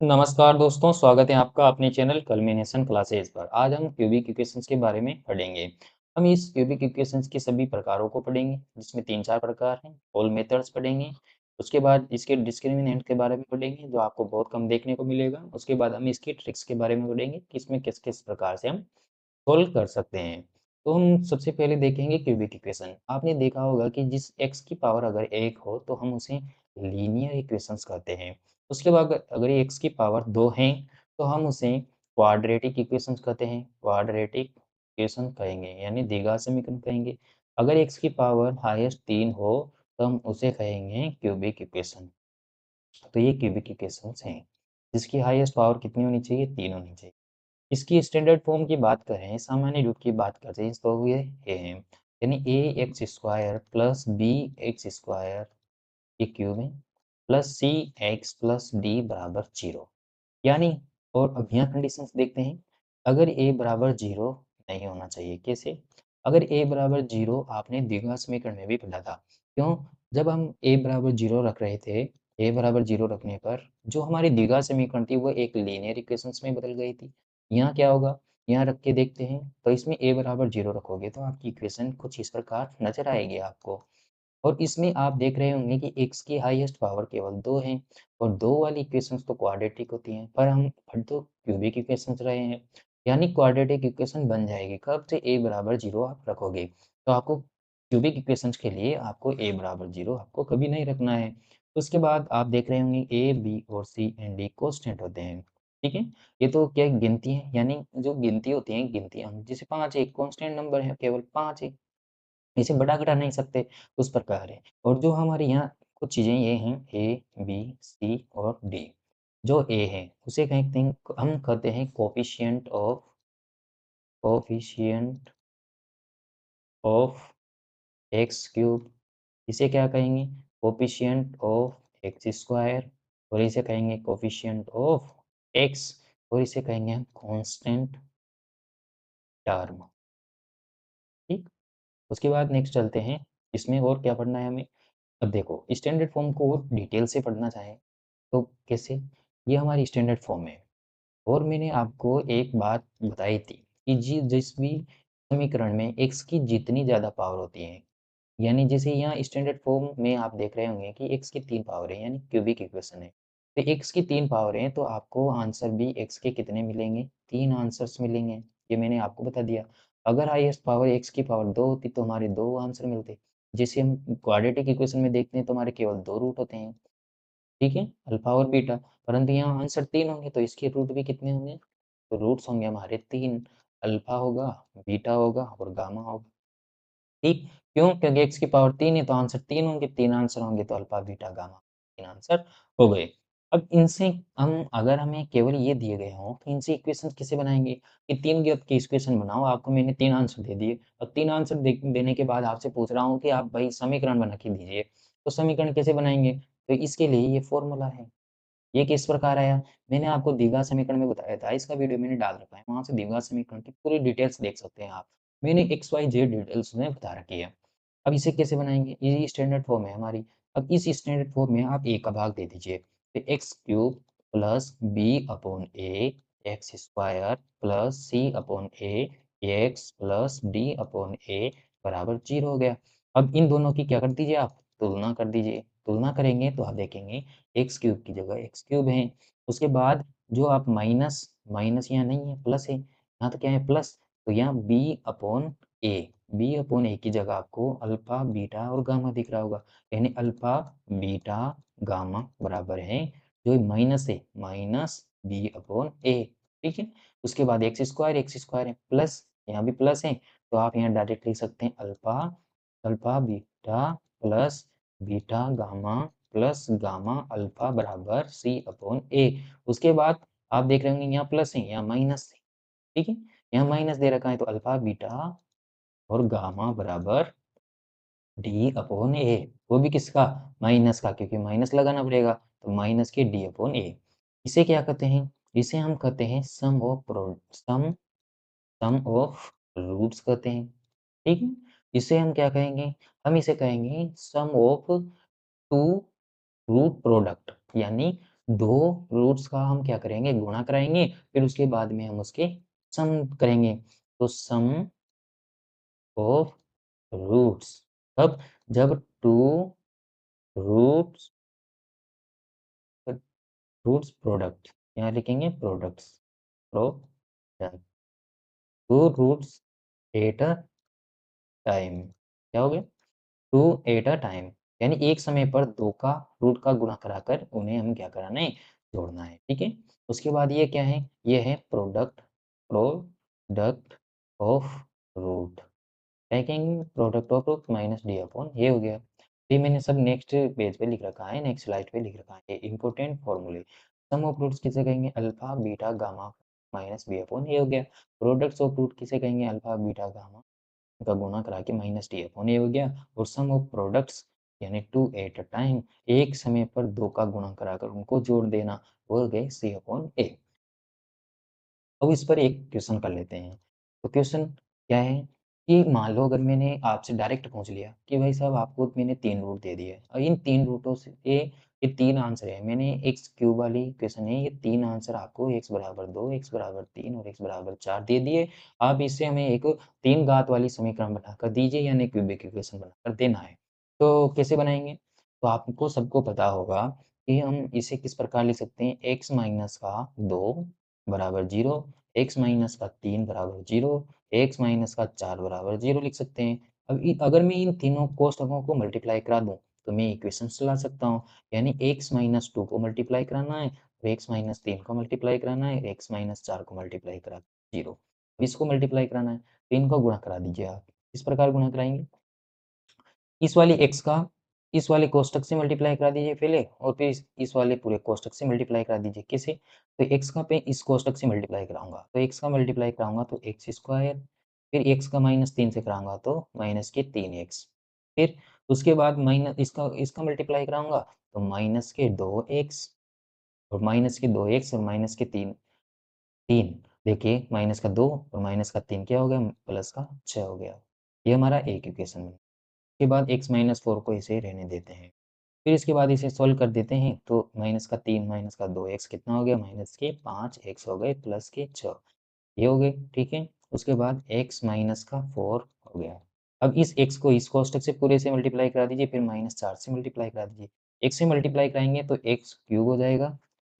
नमस्कार दोस्तों, स्वागत है आपका अपने चैनल कल्मिनेशन क्लासेस पर। आज हम क्यूबिक इक्वेशंस के बारे में पढ़ेंगे। हम इस क्यूबिक इक्वेशंस के सभी प्रकारों को पढ़ेंगे, जिसमें 3-4 प्रकार हैं। ऑल मेथड्स पढ़ेंगे, उसके बाद इसके डिस्क्रिमिनेंट के बारे में पढ़ेंगे, जो आपको बहुत कम देखने को मिलेगा। उसके बाद हम इसकी ट्रिक्स के बारे में पढ़ेंगे कि इसमें किस-किस प्रकार से हम सोल्व कर सकते हैं। तो हम सबसे पहले देखेंगे क्यूबिक इक्वेशन। आपने देखा होगा कि जिस x की पावर अगर 1 हो तो हम उसे लीनियर इक्वेशंस कहते हैं। उसके बाद अगर ये x की पावर 2 है तो हम उसे क्वाड्रेटिक इक्वेशंस कहते हैं। क्वाड्रेटिक इक्वेशन कहेंगे यानी द्विघात समीकरण कहेंगे। अगर x की पावर हाईएस्ट 3 हो तो हम उसे कहेंगे क्यूबिक इक्वेशन। तो ये क्यूबिक इक्वेशंस हैं, जिसकी हाईएस्ट पावर कितनी होनी चाहिए? 3 होनी चाहिए। इसकी स्टैंडर्ड फॉर्म की बात करें, सामान्य रूप की बात करें तो ये है, यानी a x square plus b x square ये क्यूब है plus c x plus d बराबर 0। यानी और अब यहाँ कंडीशंस देखते हैं। अगर ए बराबर 0 नहीं होना चाहिए। कैसे? अगर ए बराबर 0 आपने द्विघात समीकरण में भी पढ़ा था। क्यों? जब हम ए बराबर 0 रख रहे थे, ए बराबर 0 रखने पर जो हमारी द्विघात समीकरण थी वो एक लीनियर इक्वेशंस में बदल गई थी। यहाँ क्या होगा? यहाँ रख के देखते हैं, तो इसमें ए बराबर 0 रखोगे तो आपकी इक्वेशन कुछ इस प्रकार नज़र आएगी आपको। और इसमें आप देख रहे होंगे कि x की हाईएस्ट पावर केवल 2 है और 2 वाली इक्वेशंस तो क्वाड्रेटिक होती हैं, पर हम पढ़ तो क्यूबिक इक्वेशंस रहे हैं, यानी क्वाड्रेटिक इक्वेशन बन जाएगी। कब से a बराबर 0 आप रखोगे, तो आपको क्यूबिक इक्वेशंस के लिए आपको a बराबर 0 आपको कभी नहीं रखना है। उसके बाद आप देख रहे होंगे a, b और c एंड d कांस्टेंट होते हैं, ठीक है? ये तो क्या गिनती है, यानी जो गिनती होती है, गिनतियाँ जैसे 5 एक कांस्टेंट नंबर है, केवल 5 है। इसे बढ़ा-घटा नहीं सकते, उस प्रकार है। और जो हमारे यहाँ कुछ चीज़ें ये हैं ए, बी, सी और डी। जो ए है, उसे कहते हैं हम कहते हैं कोएफ़िशिएंट ऑफ एक्स क्यूब। इसे क्या कहेंगे? कोएफ़िशिएंट ऑफ एक्स स्क्वायर और इसे कहेंगे कोएफ़िशिएंट ऑफ एक्स और इसे कहेंगे हम कांस्टेंट टर्म, ठीक? उसके बाद नेक्स्ट चलते हैं, इसमें और क्या पढ़ना है हमें? अब देखो स्टैंडर्ड फॉर्म को और डिटेल से पढ़ना चाहें तो कैसे? ये हमारी स्टैंडर्ड फॉर्म है और मैंने आपको एक बात बताई थी कि जिस भी समीकरण में x की जितनी ज़्यादा पावर होती है, यानी जैसे यहाँ स्टैंडर्ड फॉर्म में आप देख रहे होंगे कि x की 3 पावर है यानी क्यूबिक इक्वेशन है। तो x की 3 पावर है तो आपको आंसर भी x के कितने मिलेंगे? 3 आंसर्स मिलेंगे। ये मैंने आपको बता दिया। अगर हाईएस्ट पावर x की पावर 2 होती तो हमारे 2 आंसर मिलते। जैसे हम क्वाड्रेटिक इक्वेशन में देखते हैं तो हमारे केवल 2 रूट होते हैं। ठीक है? अल्फ़ा और बीटा, परंतु यहाँ आंसर 3 होंगे तो इसके रूट भी कितने होंगे? तो रूट्स होंगे हमारे 3, अल्फ़ा होगा, बीटा होगा और गामा होगा। ठीक? क्यों? क्योंकि x की पावर 3 है तो आंसर 3 होंगे, 3 आंसर होंगे तो अल्फ़ा, बीटा, गामा 3 आंसर हो गए। अब इनसे हम अगर हमें केवल ये दिए गए हों तो इनसे इक्वेशंस कैसे बनाएँगे? कि 3 ज्ञात की इक्वेशन बनाओ, आपको मैंने 3 आंसर दे दिए और 3 आंसर देने के बाद आपसे पूछ रहा हूँ कि आप भाई समीकरण बना के दीजिए। तो समीकरण कैसे बनाएँगे? तो इसके लिए ये फ़ॉर्मूला है। ये किस प्रकार आया? मैंने आपको द्विघात समीकरण में बताया था, इसका वीडियो मैंने डाल रखा है, वहाँ से द्विघात समीकरण की पूरी डिटेल्स देख सकते हैं आप। मैंने एक्स, वाई, जेड डिटेल्स उसमें बता रखी है। अब इसे कैसे बनाएँगे? ये स्टैंडर्ड फॉर्म है हमारी। अब इस स्टैंडर्ड फॉर्म में आप a का भाग दे दीजिए। तो x cube plus b upon a x square plus c upon a x plus d upon a बराबर 0 हो गया। अब इन दोनों की क्या कर दीजिए आप? तुलना कर दीजिए। तुलना करेंगे तो आप देखेंगे एक्स क्यूब की जगह एक्स क्यूब है। उसके बाद जो आप माइनस माइनस यहाँ नहीं है, प्लस है। यहाँ तो क्या है प्लस, तो यहाँ बी अपॉन ए की जगह आपको अल्फ़ा, बीटा और गामा दिख रहा होगा। यानी अल्फ़ा, बीटा, गामा बराबर है, जो माइनस है, माइनस बी अपॉन ए, ठीक है? उसके बाद एक्स स्क्वायर है, प्लस यहाँ भी प्लस है, तो आप यहाँ डायरेक्ट लिख सकते हैं alpha, alpha beta plus beta gamma plus gamma alpha बराबर सी अपॉन ए। उसके बाद आप देख रहे होंगे यहाँ प्लस है, यहाँ माइनस है, ठीक है? यहाँ माइनस दे रखा है तो अल्फ़ा, बीटा और गामा बराबर डी अपॉन ए, वो भी किसका? माइनस का, क्योंकि माइनस लगाना पड़ेगा, तो माइनस के डी अपॉन ए। इसे क्या कहते हैं? इसे हम कहते हैं सम ऑफ रूट्स कहते हैं, ठीक है? इसे हम क्या कहेंगे? हम इसे कहेंगे सम ऑफ टू रूट प्रोडक्ट, यानी 2 रूट्स का हम क्या करेंगे? गुणा कराएँगे, फिर उसके बाद में हम उसके सम करेंगे। तो सम ऑफ रूट्स कब? जब 2 रूट्स रूट्स प्रोडक्ट, यहाँ लिखेंगे products, product, 2 roots at a time. क्या हो गया? 2 एट अ टाइम, यानी एक समय पर 2 का रूट का गुणा कराकर उन्हें हम क्या कराना है? जोड़ना है, ठीक है? उसके बाद ये क्या है? ये है प्रोडक्ट ऑफ रूट। क्या कहेंगे? Product of root minus D upon ये हो गया। ये मैंने सब नेक्स्ट पेज पे लिख रखा है, नेक्स्ट स्लाइड पे लिख रखा है। ये इंपॉर्टेंट फॉर्मूले। सम ऑफ रूट्स किसे कहेंगे? Alpha, beta, gamma minus B upon ये हो गया। प्रोडक्ट्स ऑफ रूट किसे कहेंगे? अल्फा, बीटा, गामा का गुणा करा के माइनस डी अपॉन ए हो गया। और सम ऑफ प्रोडक्ट्स यानी 2 एट अ टाइम, एक समय पर 2 का गुणा कराकर उनको जोड़ देना, वो हो गए सी अपॉन ए। अब इस पर एक क्वेश्चन कर लेते हैं। तो क्वेश्चन क्या है कि मान लो अगर मैंने आपसे डायरेक्ट पूछ लिया कि भाई साहब आपको मैंने 3 रूट दे दिए और इन 3 रूटों से ये 3 आंसर है। मैंने एक्स क्यूब वाली क्वेश्चन है, ये 3 आंसर आपको x बराबर 2, x बराबर 3 और x बराबर 4 दे दिए। आप इससे हमें एक 3 घात वाली समीकरण बनाकर दीजिए, यानी क्यूबिक इक्वेशन बनाकर देना है। तो कैसे बनाएँगे? तो आपको सबको पता होगा कि हम इसे किस प्रकार लिख सकते हैं, x माइनस का 2 बराबर 0, x माइनस का 3 बराबर 0, x माइनस का 4 बराबर 0 लिख सकते हैं। अब अगर मैं इन तीनों कोष्ठकों को मल्टीप्लाई करा दूँ, तो मैं इक्वेशंस चला सकता हूँ। यानी x माइनस 2 को मल्टीप्लाई कराना है और x माइनस 3 को मल्टीप्लाई कराना है, x माइनस 4 को मल्टीप्लाई करा 0। इसको मल्टीप्लाई कराना है, तो इनको गुणा करा दीजिए आप। किस प्रकार गुणा कराएँगे? इस वाले x का इस वाले कोष्ठक से मल्टीप्लाई करा दीजिए पहले और फिर इस वाले पूरे कोष्ठक से मल्टीप्लाई करा दीजिए। कैसे? तो x का मैं इस कोष्ठक से मल्टीप्लाई कराऊँगा, तो x का मल्टीप्लाई कराऊँगा तो x स्क्वायर, फिर x का माइनस 3 से कराऊँगा तो माइनस के 3x, फिर उसके बाद माइनस इसका इसका मल्टीप्लाई कराऊँगा तो माइनस के 2x और माइनस के 2x और माइनस के 3 देखिए माइनस का 2 और माइनस का 3 क्या हो गया? प्लस का 6 हो गया। ये हमारा एक इक्वेशन बनी। के बाद x माइनस 4 को ऐसे ही रहने देते हैं। फिर इसके बाद इसे सॉल्व कर देते हैं तो माइनस का 3 माइनस का 2x कितना हो गया? माइनस के 5x हो गए प्लस के 6 ये हो गए, ठीक है? उसके बाद x माइनस का 4 हो गया। अब इस x को इस कोष्ठक से पूरे से मल्टीप्लाई करा दीजिए, फिर माइनस 4 से मल्टीप्लाई करा दीजिए। x से मल्टीप्लाई कराएँगे तो x क्यूब हो जाएगा,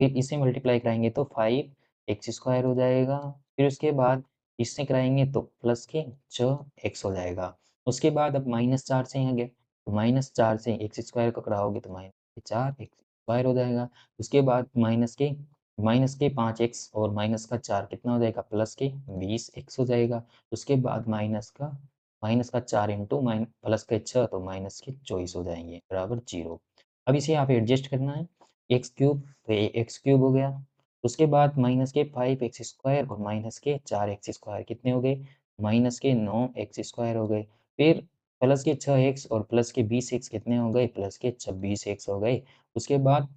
फिर इसे मल्टीप्लाई कराएँगे तो 5x स्क्वायर हो जाएगा, फिर उसके बाद इससे कराएँगे तो प्लस के 6x हो जाएगा। उसके बाद अब माइनस 4 से यहाँ गए, तो माइनस 4 से x स्क्वायर को कराओगे तो माइनस के 4x स्क्वायर हो जाएगा। उसके बाद माइनस के 5x और माइनस का 4 कितना हो जाएगा? प्लस के 20x हो जाएगा। उसके बाद माइनस का 4 इंटू प्लस के 6 तो माइनस के 24 हो जाएँगे बराबर 0। अब इसे यहाँ पे एडजस्ट करना है, x क्यूब तो ये x क्यूब हो गया। उसके बाद माइनस के 5x स्क्वायर और माइनस के 4x स्क्वायर कितने हो गए? माइनस के 9x स्क्वायर हो गए। फिर प्लस के 6x और प्लस के 20x कितने हो गए? प्लस के 26x हो गए। उसके बाद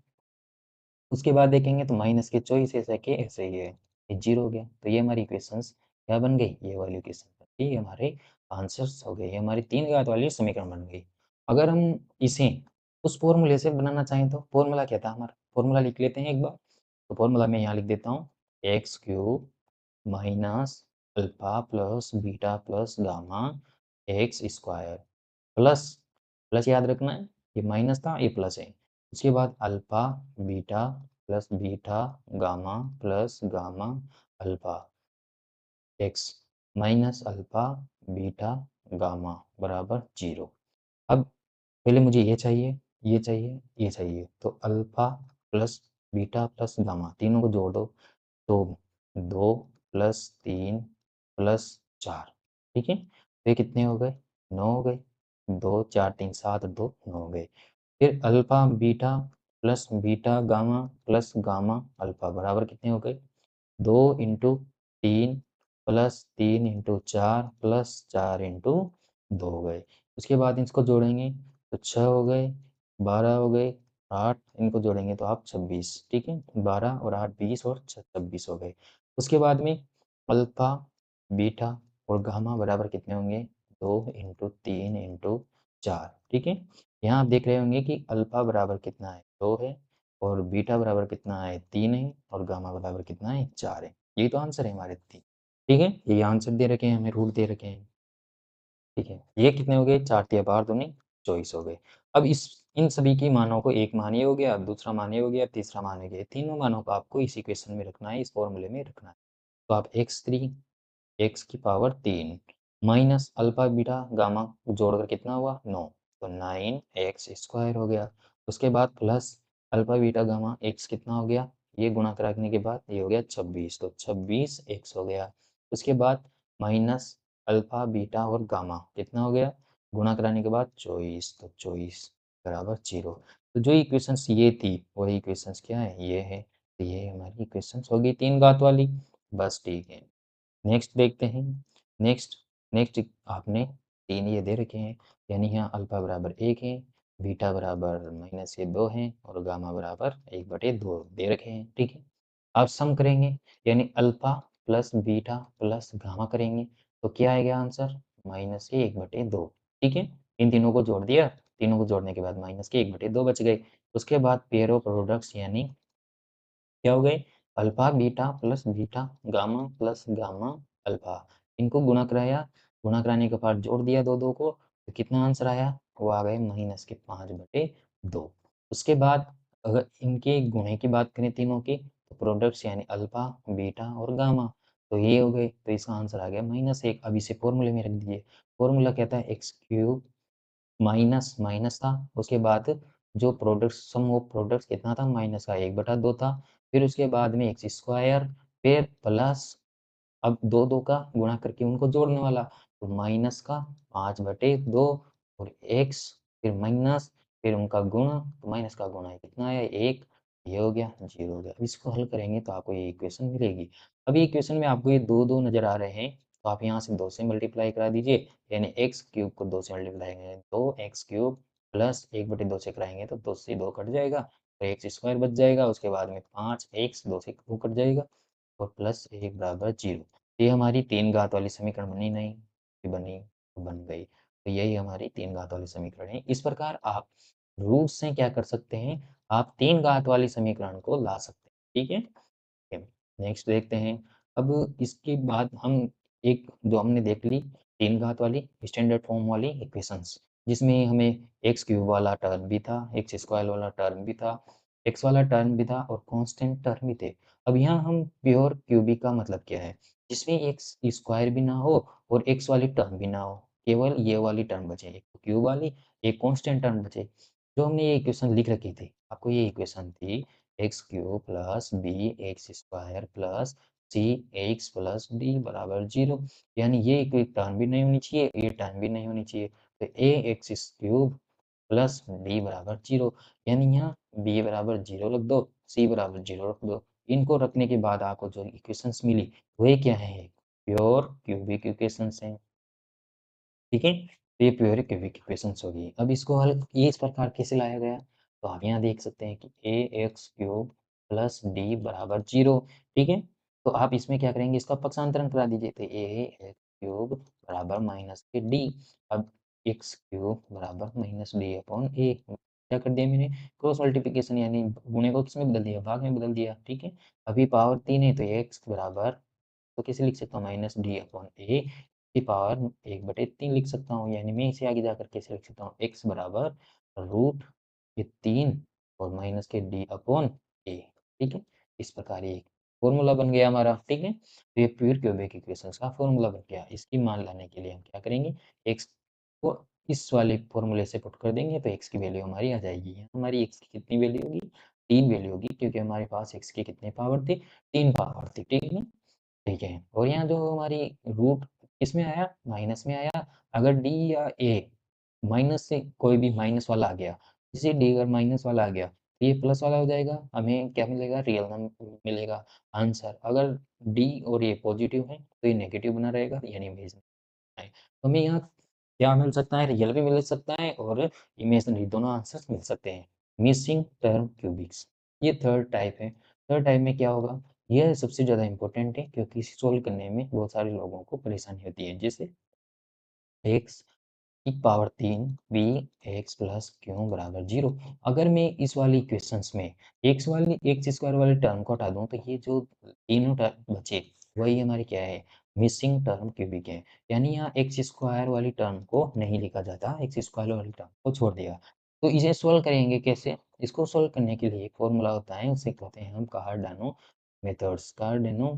उसके बाद देखेंगे तो माइनस के 24 ऐसे के ऐसे ही है, ये 0 हो गया। तो ये हमारी इक्वेशंस क्या बन गई? ये वाली इक्वेशन बन गई, ये हमारे आंसर्स हो गए, ये हमारी 3 घात वाली समीकरण बन गई। अगर हम इसे उस फ़ॉर्मूले से बनाना चाहें तो फ़ॉर्मूला क्या था हमारा? फ़ॉर्मूला लिख लेते हैं एक बार। तो फ़ॉर्मूला मैं यहाँ लिख देता हूँ, x cube minus alpha plus beta plus gamma x square plus plus याद रखना है, ये माइनस था, ये प्लस है। उसके बाद alpha beta plus beta gamma plus gamma alpha x minus alpha beta gamma बराबर 0। अब पहले मुझे ये चाहिए, ये चाहिए, ये चाहिए। तो alpha plus beta plus gamma तीनों को जोड़ दो। तो 2 प्लस 3 प्लस 4 ठीक है? तो ये कितने हो गए? 9 हो गए। 2 4 3 7 2 9 हो गए। फिर alpha beta gamma plus gamma alpha बराबर कितने हो गए? 2 into 3 plus 3 into 4 plus 4 into 2 हो गए। उसके बाद इसको जोड़ेंगे तो 6 हो गए, 12 हो गए, 8 इनको जोड़ेंगे तो आप 26 ठीक है? 12 और 8 20 और 26 हो गए। उसके बाद में अल्फ़ा, बीटा और गामा बराबर कितने होंगे? 2 इंटू 3 इंटू 4 ठीक है? यहाँ आप देख रहे होंगे कि अल्फ़ा बराबर कितना है? 2 है और बीटा बराबर कितना है 3 है और गामा बराबर कितना है 4 है। यही तो आंसर है हमारे 3। ठीक है, ये आंसर दे रखे हैं, हमें रूट दे रखे हैं। ठीक है, ये कितने हो गए 4 तिया 12 दूनी 24 हो गए। अब इस इन सभी की मानों को एक मान ये हो गया, दूसरा मान ये हो गया, तीसरा मान हो गया। तीनों मानों को आपको इस इक्वेशन में रखना है, इस फॉर्मूले में रखना है। तो आप x3 x की power 3 minus alpha beta gamma जोड़कर कितना हुआ 9, तो 9x² हो गया। उसके बाद plus alpha beta gamma x कितना हो गया, ये गुणा कराने के बाद ये हो गया 26, तो 26x हो गया। उसके बाद माइनस अल्फा बीटा और गामा कितना हो गया, गुणा कराने के बाद 24, तो 24 बराबर 0। तो जो इक्वेशंस ये थी वही इक्वेशंस क्या है, ये है। तो ये हमारी इक्वेशंस हो गई 3 घात वाली। बस ठीक है, नेक्स्ट देखते हैं। नेक्स्ट नेक्स्ट आपने 3 ये दे रखे हैं, यानी यहाँ अल्फा बराबर 1 है, बीटा बराबर माइनस ये 2 है और गामा बराबर 1/2 दे रखे हैं। ठीक है, अब सम करेंगे, यानी alpha plus beta plus gamma करेंगे तो क्या आएगा आंसर, माइनस के 1/2। ठीक है, इन तीनों को जोड़ दिया, तीनों को जोड़ने के बाद माइनस के 1/2 बच गए। उसके बाद पेयर ऑफ प्रोडक्ट्स यानी क्या हो गए, alpha beta plus beta gamma plus gamma alpha, इनको गुणा कराया, गुणा कराने के बाद जोड़ दिया दो को, तो कितना आंसर आया, वो आ गए माइनस के 5/2। उसके बाद अगर इनके गुणे की बात करें तीनों की, तो प्रोडक्ट्स यानी अल्फा बीटा और गामा, तो ये हो गए, तो इसका आंसर आ गया -1। अब इसे फॉर्मूले में रख दीजिए। फॉर्मूला कहता है एक्स क्यूब माइनस माइनस था, उसके बाद जो प्रोडक्ट सम ऑफ प्रोडक्ट्स कितना था, माइनस का 1/2 था। फिर उसके बाद में एक्स स्क्वायर, फिर प्लस अब 2 का गुणा करके उनको जोड़ने वाला, तो माइनस का 5/2 और एक्स, फिर माइनस, फिर उनका गुणा, तो माइनस का गुणा कितना आया 1, ये हो गया 0 हो गया। अब इसको हल करेंगे तो आपको ये इक्वेशन मिलेगी। अभी इक्वेशन में आपको ये 2 नज़र आ रहे हैं, तो आप यहाँ से 2 से मल्टीप्लाई करा दीजिए, यानी एक्स क्यूब को 2 से मल्टीप्लाई करेंगे तो एक्स क्यूब प्लस 1/2 से कराएंगे तो 2 से 2 कट जाएगा, तो एक्स स्क्वायर बच जाएगा। उसके बाद में 5 एक्स 2 से 2 कट जाएगा और प्लस 1 बराबर 0। ये हमारी 3 घात वाली समीकरण बनी नहीं, बनी, बन गई। तो यही हमारी 3 घात वाली समीकरण है। इस प्रकार आप रूट से क्या कर सकते हैं, आप 3 घात वाली समीकरण को ला सकते हैं। ठीक है? नेक्स्ट देखते हैं। अब इसके बाद हम एक जो हमने देख ली 3 घात वाली स्टैंडर्ड फॉर्म वाली इक्वेशंस, जिसमें हमें एक्स क्यूब वाला टर्म भी था, एक्स स्क्वायर वाला टर्म भी था, एक्स वाला टर्म भी था और कांस्टेंट टर्म भी थे। अब यहाँ हम प्योर क्यूबिक का मतलब क्या है, जिसमें एक्स स्क्वायर भी ना हो और एक्स वाली टर्म भी ना हो, केवल ये वाली टर्म बचे, एक क्यूब वाली, एक कांस्टेंट टर्म बचे। जो हमने ये इक्वेशन लिख रखी थी, आपको ये इक्वेशन थी x cube plus b x square plus c x plus d बराबर 0, यानी ये कोई टर्म भी नहीं होनी चाहिए, ये टर्म भी नहीं होनी चाहिए। तो ए एक्स क्यूब प्लस डी बराबर 0, यानी यहाँ बी बराबर 0 रख दो, सी बराबर 0 रख दो। इनको रखने के बाद आपको जो इक्वेशंस मिली वे क्या है, प्योर क्यूबिक इक्वेशंस हैं। ठीक है, तो ये प्योर क्यूबिक इक्वेशंस होगी। अब इसको हल ये इस प्रकार कैसे लाया गया, तो आप यहाँ देख सकते हैं कि ए एक्स क्यूब प्लस डी बराबर 0। ठीक है, तो आप इसमें क्या करेंगे, इसका पक्षांतरण करा दीजिए, तो ए एक्स क्यूब बराबर माइनस के डी। अब एक्स क्यूब बराबर माइनस डी अपॉन ए, क्या कर दिया मैंने, क्रॉस मल्टीप्लिकेशन, यानी गुणे को किसमें बदल दिया, भाग में बदल दिया। ठीक है, अभी पावर 3 है तो एक्स बराबर, तो कैसे लिख सकता हूँ, माइनस डी अपॉन ए की पावर 1/3 लिख सकता हूँ, यानी मैं इसे आगे जाकर कैसे लिख सकता हूँ, एक्स बराबर रूट ये 3 और माइनस के डी अपॉन ए। ठीक है, इस प्रकार ये फॉर्मूला बन गया हमारा। ठीक है, तो ये प्योर क्यूबिक इक्वेशंस का फॉर्मूला बन गया। इसकी मान लाने के लिए हम क्या करेंगे, एक्स को इस वाले फॉर्मूले से पुट कर देंगे तो एक्स की वैल्यू हमारी आ जाएगी। हमारी एक्स की कितनी वैल्यू होगी, 3 वैल्यू होगी, क्योंकि हमारे पास एक्स की कितने पावर थी, 3 पावर थी। ठीक है, ठीक है, और यहाँ जो हमारी रूट किसमें आया, माइनस में आया। अगर डी या ए माइनस से कोई भी माइनस वाला आ गया, जैसे डी अगर माइनस वाला आ गया तो ये प्लस वाला हो जाएगा, हमें क्या मिलेगा, रियल नंबर मिलेगा आंसर। अगर डी और ये पॉजिटिव है तो ये नेगेटिव बना रहेगा, यानी इमेज है। तो हमें यहाँ क्या मिल सकता है, रियल भी मिल सकता है और इमेजिनरी, दोनों आंसर्स मिल सकते हैं। मिसिंग टर्म क्यूबिक्स, ये थर्ड टाइप है। थर्ड टाइप में क्या होगा, यह सबसे ज़्यादा इम्पोर्टेंट है, क्योंकि इसे सोल्व करने में बहुत सारे लोगों को परेशानी होती है। जैसे एक्स की power 3 B X plus Q बराबर 0। अगर मैं इस वाली इक्वेशंस में एक्स स्क्वायर वाले टर्म को हटा दूं तो ये जो तीनों टर्म बचे वही हमारे क्या है, मिसिंग टर्म क्यूबिक है। यानी यहाँ एक्स स्क्वायर वाली टर्म को नहीं लिखा जाता, एक्स स्क्वायर वाली टर्म को छोड़ दिया। तो इसे सोल्व करेंगे कैसे? इसको सोल्व करने के लिए एक फॉर्मूला होता है, उसे कहते हैं हम कार्डानो मेथड्स। कार्डिनो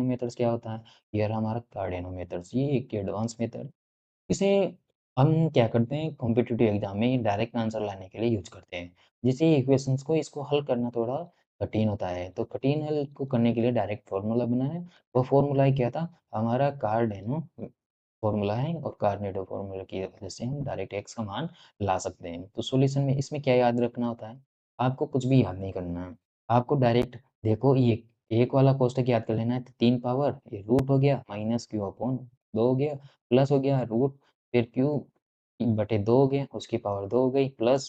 मेथड्स क्या होता है? ये रहा हमारा कार्डिनो मेथड्स, ये एक एडवांस मेथड। इसे हम क्या करते हैं, कॉम्पिटिटिव एग्जाम में डायरेक्ट आंसर लाने के लिए यूज करते हैं। जैसे इक्वेशंस को इसको हल करना थोड़ा कठिन होता है, तो कठिन हल को करने के लिए डायरेक्ट फॉर्मूला बना है। वो फॉर्मूला ही क्या था, हमारा कार्डेनो फॉर्मूला है, और कार्नेडो फॉर्मूला की वजह से हम डायरेक्ट एक्स का मान ला सकते हैं। तो सॉल्यूशन में इसमें क्या याद रखना होता है, आपको कुछ भी याद नहीं करना है। आपको डायरेक्ट देखो, ये एक वाला कोष्ठक याद कर लेना है, तो 3 पावर ये रूट हो गया माइनस क्यू अपॉन 2 हो गया, प्लस हो गया रूट, फिर क्यू बटे 2 हो गया, उसकी पावर 2 हो गई, प्लस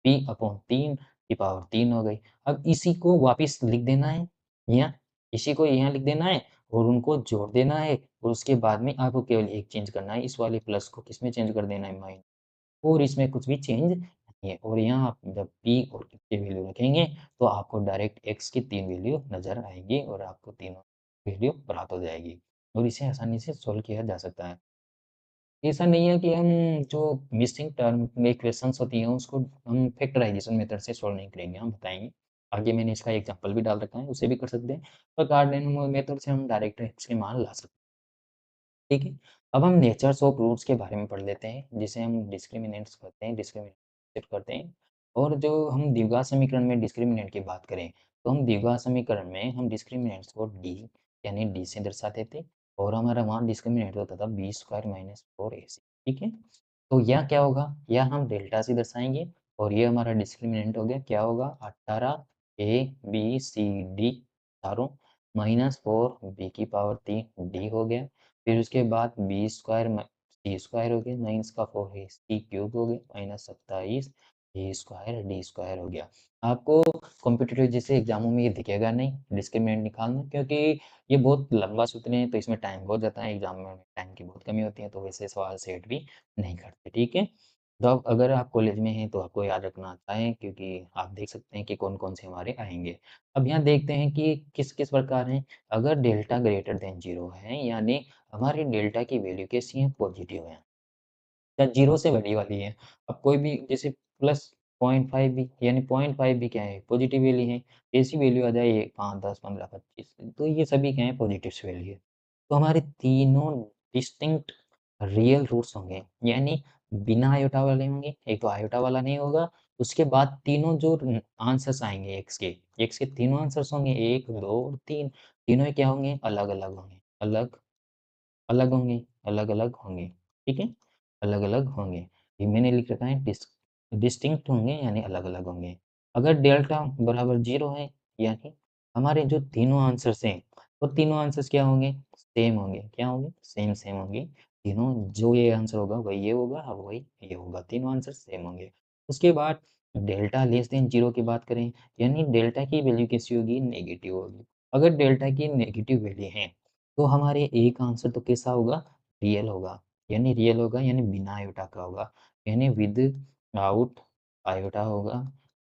पी अपॉन 3 की पावर 3 हो गई। अब इसी को वापस लिख देना है यहाँ, इसी को यहाँ लिख देना है और उनको जोड़ देना है, और उसके बाद में आपको केवल एक चेंज करना है, इस वाले प्लस को किसमें चेंज कर देना है, माइनस। और इसमें कुछ भी चेंज नहीं है। और यहाँ आप जब पी और क्यू की वैल्यू रखेंगे तो आपको डायरेक्ट एक्स की 3 वैल्यू नज़र आएगी और आपको तीनों वैल्यू प्राप्त हो जाएगी, और इसे आसानी से सोल्व किया जा सकता है। ऐसा नहीं है कि हम जो मिसिंग टर्म में इक्वेशंस होती हैं उसको हम फैक्टराइजेशन मेथड से सॉल्व नहीं करेंगे, हम बताएँगे। आगे मैंने इसका एग्जांपल भी डाल रखा है, उसे भी कर सकते हैं। पर कार्डिनल मेथड से हम डायरेक्ट एक्स के मान ला सकते हैं। ठीक है? अब हम नेचर्स ऑफ रूट्स के बारे में पढ़ लेते हैं, जिसे हम डिस्क्रिमिनेंट्स कहते हैं, डिस्क्रिमिनेंट सेट करते हैं। और जो हम द्विघात समीकरण में डिस्क्रिमिनेंट की बात करें, तो हम द्विघात समीकरण में हम डिस्क्रिमिनेंट्स को डी यानी डी से दर्शाते थे, और हमारा वहाँ डिस्क्रिमिनेंट होता था बी स्क्वायर माइनस 4ac। ठीक है? तो यह क्या होगा? यह हम डेल्टा से दर्शाएँगे, और ये हमारा डिस्क्रिमिनेंट हो गया, क्या होगा? 18 ए, बी, सी, डी चारों माइनस 4 बी की पावर 3 डी हो गया। फिर उसके बाद बी स्क्वायर सी स्क्वायर हो गया, 9 इसका 4 है, सी क्यूब हो गया माइनस 27 ए स्क्वायर डी स्क्वायर हो गया। आपको कॉम्पिटिटिव जैसे एग्जामों में ये दिखेगा नहीं डिस्क्रिमिनेंट निकालना, क्योंकि ये बहुत लंबा सूत्र है, तो इसमें टाइम बहुत जाता है, एग्जाम में टाइम की बहुत कमी होती है, तो वैसे सवाल सेट भी नहीं करते। ठीक है? तो अब अगर आप कॉलेज में हैं तो आपको याद रखना आता है, क्योंकि आप देख सकते हैं कि कौन-कौन से हमारे आएँगे। अब यहाँ देखते हैं कि किस-किस प्रकार हैं। अगर डेल्टा ग्रेटर देन 0 है, यानी हमारी डेल्टा की वैल्यू कैसी है? पॉजिटिव है, या 0 से बड़ी वाली है। अब कोई भी जैसे प्लस 0.5 भी, यानी 0.5 भी क्या है? पॉजिटिव वैल्यू है। ऐसी वैल्यू आ जाए 5, 10, 15, 25, तो ये सभी क्या है? पॉजिटिव वैल्यू है। तो हमारे तीनों डिस्टिंक्ट रियल रूट्स होंगे, यानी बिना आयोटा वाले होंगे, एक तो आयोटा वाला नहीं होगा, उसके बाद तीनों जो आंसर्स आएँगे एक्स के तीनों आंसर्स होंगे 1, 2 और 3, तीनों ही क्या होंगे? अलग-अलग होंगे, अलग होंगे, अलग-अलग होंगे, ठीक है? अलग-अलग होंगे। ये मैंने लिख रखा है डिस्टिंक्ट होंगे यानी अलग-अलग होंगे। अगर डेल्टा बराबर 0 है, यानी हमारे जो तीनों आंसर्स हैं, वो तीनों आंसर्स क्या होंगे? सेम होंगे। क्या होंगे? सेम होंगे। तीनों जो ये आंसर होगा वही ये होगा और वही ये होगा। तीनों आंसर सेम होंगे। उसके बाद डेल्टा लेस देन 0 की बात करें, यानी डेल्टा की वैल्यू कैसी होगी? नेगेटिव होगी। अगर डेल्टा की नेगेटिव वैल्यू है, तो हमारे एक आंसर तो कैसा होगा? रियल होगा। रियल होगा यानी बिना आयोटा का होगा, यानी विदाउट आयोटा होगा।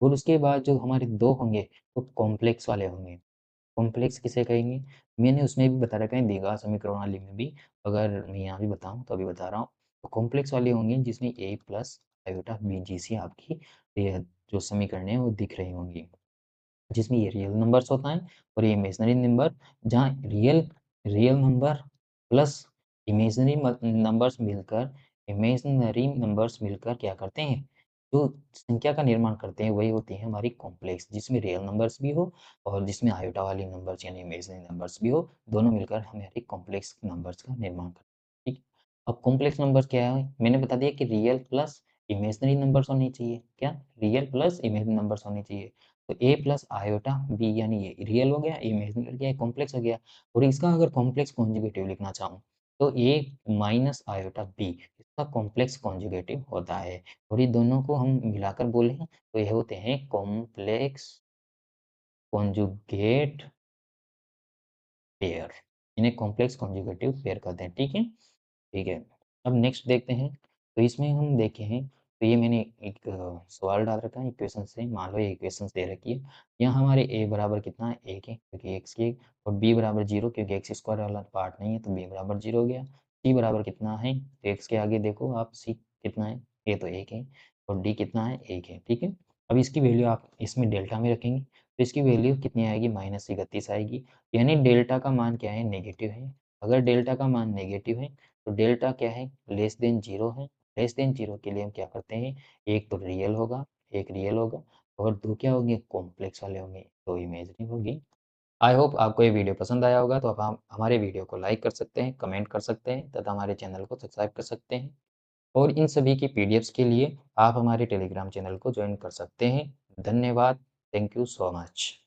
और उसके बाद जो हमारे 2 होंगे, वो कॉम्प्लेक्स वाले होंगे। कॉम्प्लेक्स किसे कहेंगे? मैंने उसमें भी बता रखा है द्विघात समीकरण वाले में भी, अगर मैं यहाँ भी बताऊँ तो अभी बता रहा हूँ। तो कॉम्प्लेक्स वाले होंगे जिसमें a प्लस आयोटा बीजीसी आपकी ये जो समीकरण है वो दिख रही होंगी। जिसमें ये रियल नंबर्स होता है और ये इमेजिनरी नंबर, जहाँ real real number plus imaginary imaginary numbers मिलकर क्या करते हैं, जो संख्या का निर्माण करते हैं वही होती है हमारी कॉम्प्लेक्स, जिसमें रियल नंबर्स भी हो और जिसमें आयोटा वाली नंबर्स यानी इमेजिनरी नंबर्स भी हो, दोनों मिलकर हमारी कॉम्प्लेक्स नंबर्स का निर्माण करते हैं। ठीक। अब कॉम्प्लेक्स नंबर्स क्या है, मैंने बता दिया कि रियल प्लस इमेजिनरी नंबर्स होने चाहिए। क्या? रियल प्लस इमेजिनरी नंबर्स होने चाहिए। तो ए प्लस आयोटा बी, यानी ये रियल हो गया, इमेजिनरी क्या है? कॉम्प्लेक्स हो गया। और इसका अगर कॉम्प्लेक्स कॉन्जुगेटिव लिखना चाहूँ, तो ए माइनस आयोटा बी इसका कॉम्प्लेक्स कॉन्जुगेटिव होता है। और ये दोनों को हम मिलाकर बोलें तो ये होते हैं कॉम्प्लेक्स कॉन्जुगेट पेयर। इन्हें कॉम्प्लेक्स कॉन्जुगेटिव पेयर कहते हैं। ठीक है? ठीक है। अब नेक्स्ट देखते हैं। तो इसमें हम देखें तो ये मैंने एक सवाल डाल रखा है इक्वेशन से, मान लो ये इक्वेशंस दे रखी है। यहाँ हमारे a बराबर कितना है 1 है क्योंकि x की, और b बराबर 0 क्योंकि x स्क्वायर वाला पार्ट नहीं है तो b बराबर 0 हो गया। c बराबर कितना है तो x के आगे देखो आप, c कितना है, ये तो 1 है, और d कितना है 1 है, ठीक है। अब इसकी वैल्यू आप इसमें डेल्टा में रखेंगे तो इसकी वैल्यू कितनी आएगी, -31 आएगी। यानी डेल्टा का मान क्या है, नेगेटिव है। अगर डेल्टा का मान नेगेटिव है तो डेल्टा क्या है, लेस देन 0 है। लेस देन 0 के लिए हम क्या करते हैं, एक तो रियल होगा, एक रियल होगा, और 2 क्या होंगे, कॉम्प्लेक्स वाले होंगे, 2 इमेजिनरी होगी। आई होप आपको ये वीडियो पसंद आया होगा, तो आप हमारे वीडियो को लाइक कर सकते हैं, कमेंट कर सकते हैं तथा हमारे चैनल को सब्सक्राइब कर सकते हैं। और इन सभी की पीडीएफ्स के लिए आप हमारे टेलीग्राम चैनल को ज्वाइन कर सकते हैं। धन्यवाद। Thank you so much.